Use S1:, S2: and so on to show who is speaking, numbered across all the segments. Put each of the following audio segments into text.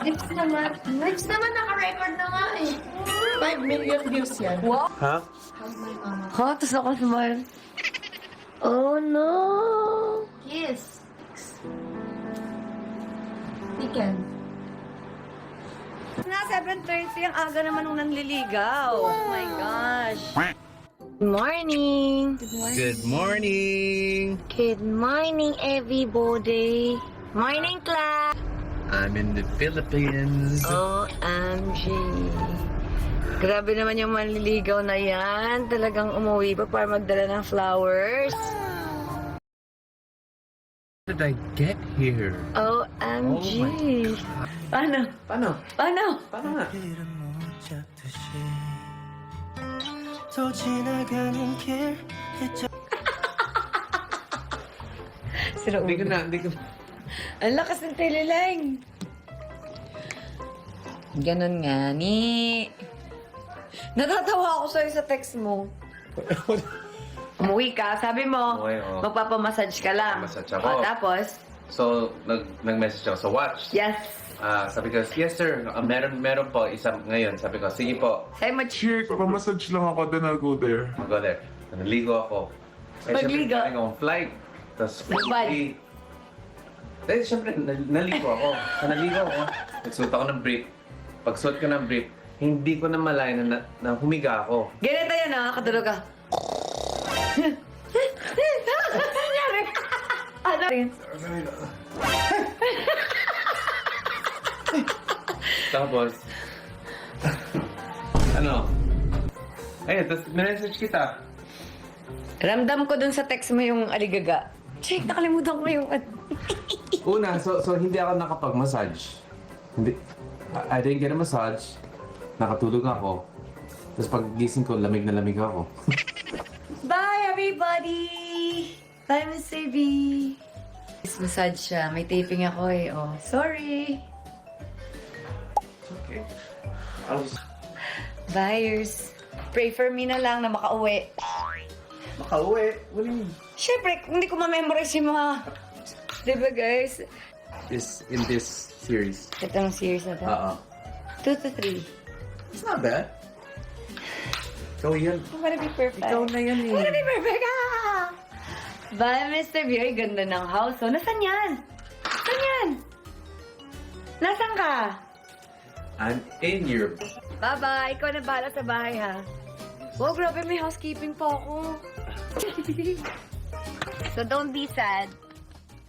S1: Lips naman. Lips naman, naka-record na nga eh. 5 million views yan.
S2: Wow!
S3: Ha?
S1: Hug my mama.
S2: Ha? Tapos ako smile. Oh no!
S1: Kiss. Weekend.
S2: Na 7:30, ang aga naman nung nanliligaw. Oh my gosh. Good morning.
S3: Good morning!
S2: Good morning, everybody. Morning, class.
S3: I'm in the Philippines.
S2: OMG. Grabe naman yung manliligaw na yan. Talagang umuwi pa para magdala ng flowers.
S3: How did I get here?
S2: OMG.
S3: Oh my
S2: Paano?
S3: Paano?
S2: Paano?
S3: Paano nga?
S2: Sira
S3: Hindi ko
S2: ulo.
S3: na, hindi ko
S2: Ang lakas ng teleline. Ganon nga, ni. Natatawa ako sa'yo sa text mo. Umuwi ka, sabi mo,
S3: Okay, oo.
S2: magpapamassage ka lang.
S3: Massage ako.
S2: O, tapos,
S3: So, nag-message ako sa watch.
S2: yes.
S3: Sabi ko, yes sir, meron po isang ngayon. Sabi ko, sige po,
S2: Say mo,
S4: Shit, papamassage lang ako, then I'll go there.
S3: I'll go there. Naligo ako.
S2: Pagligo?
S3: Syempre, galing akong flight. Tapos,
S2: Bad.
S3: Dahil syempre, naligo ako. So, naligo ako. Nagsuot ako ng brief. Pagsuot ko ng brief, hindi ko na malay na humiga ako.
S2: ganito yan ha, katulog ka. Nangyari. Ano rin?
S3: Tapos, ano? Ayun, tapos minessage kita.
S2: Ramdam ko dun sa text mo yung aligaga. Check, nakalimutan ko yung...
S3: Una, so hindi ako nakapag-massage. Hindi, I didn't get a massage. Nakatulog ako. Tapos pag gising ko, lamig na lamig ako.
S2: Bye, everybody! Bye, Miss AB! Massage siya. May taping ako eh. Oh, sorry!
S3: Okay.
S2: Buyers, pray for me na lang na makauwi.
S3: Makauwi? What do you mean?
S2: Siyempre, hindi ko ma-memorize yung mga... Diba, guys?
S3: In this series.
S2: Itong series na to. 2 to 3.
S3: It's not bad. Ikaw yan.
S2: I'm gonna be perfect.
S3: Ikaw na yan
S2: I'm gonna
S3: eh.
S2: be perfect! Ah! Bye, Mr. B. Ay, ganda ng house. Oh, nasan yan? Nasaan yan? Nasaan ka?
S3: I'm in your...
S2: Bye-bye. Ikaw na bahala sa bahay, ha? Wow, grabe. May housekeeping pa ako. So, don't be sad.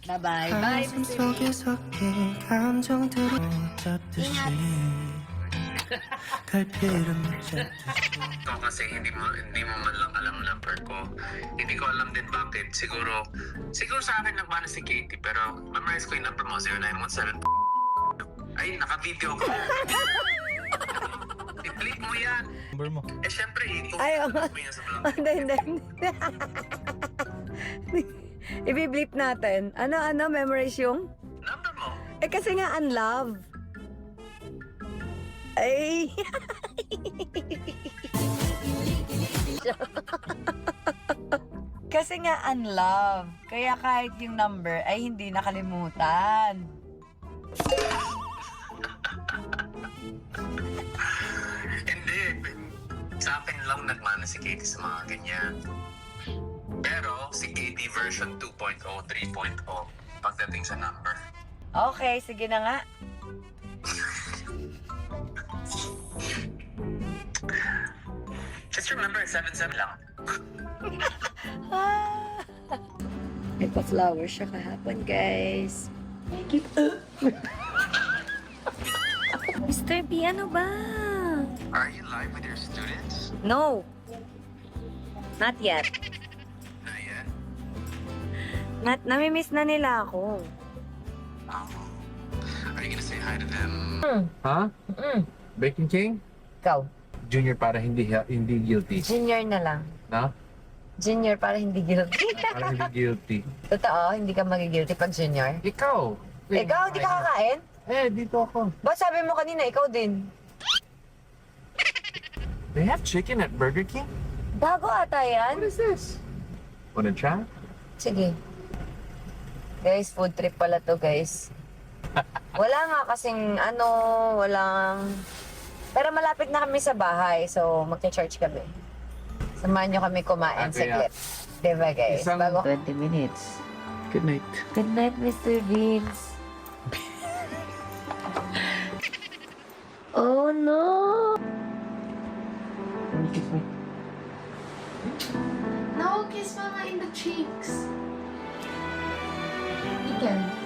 S2: Bye-bye. Bye,
S5: 가슴
S2: Mr. B.
S5: 속에 섞인 감정들을 잡듯이 갈피를 잡듯이
S6: Ito kasi hindi mo man lang alam ang number ko. Hindi ko alam din bakit. Siguro sa akin nagmana si Katie pero memorize ko yung number mo 0917. Ay, naka-video ko. I-bleep mo yan.
S4: Number mo.
S6: Eh syempre, ito.
S2: Ay, oh.
S6: mo yan sa vlog.
S2: Hindi, hindi. Ibi-bleep natin. Ano, memorize yung?
S6: Number mo.
S2: Eh, kasi nga, unlove. Ay. Kasi nga, unlove. Kaya kahit yung number ay hindi nakalimutan.
S6: Hindi. Sa akin lang nagmana si Katie sa mga ganyan. Pero si Katie version 2.0, 3.0 pagdating sa number.
S2: Okay, sige na nga.
S6: Just remember, 77 lang.
S2: Ah. May pa-flower siya kahapon, guys. Thank you. Mr. B, ano ba?
S6: Are you live with your students?
S2: No. Not yet.
S6: Not yet.
S2: Nami-miss na nila ako.
S6: Are you gonna say hi to them?
S3: Ha? Baking King?
S2: Ikaw.
S3: Junior para hindi guilty.
S2: Junior na lang.
S3: Na?
S2: Junior para hindi guilty.
S3: Para hindi guilty.
S2: Totoo, hindi ka magigilty pag junior.
S3: Ikaw!
S2: Ikaw, hindi ka kakain?
S3: Dito ako.
S2: Ba, sabi mo kanina, ikaw din.
S3: They have chicken at Burger King?
S2: Bago ata yan.
S3: What is this? Wanna try?
S2: Sige. Guys, food trip pala to, guys. Wala nga kasing walang... Pero malapit na kami sa bahay, so magcha-church kami. Samahan nyo kami kumain saglit. Diba guys?
S3: Isang-
S2: Bago 20 minutes.
S3: Good night.
S2: Good night, Mr. Vince. Oh no!
S1: No, kiss mama in the cheeks. You can.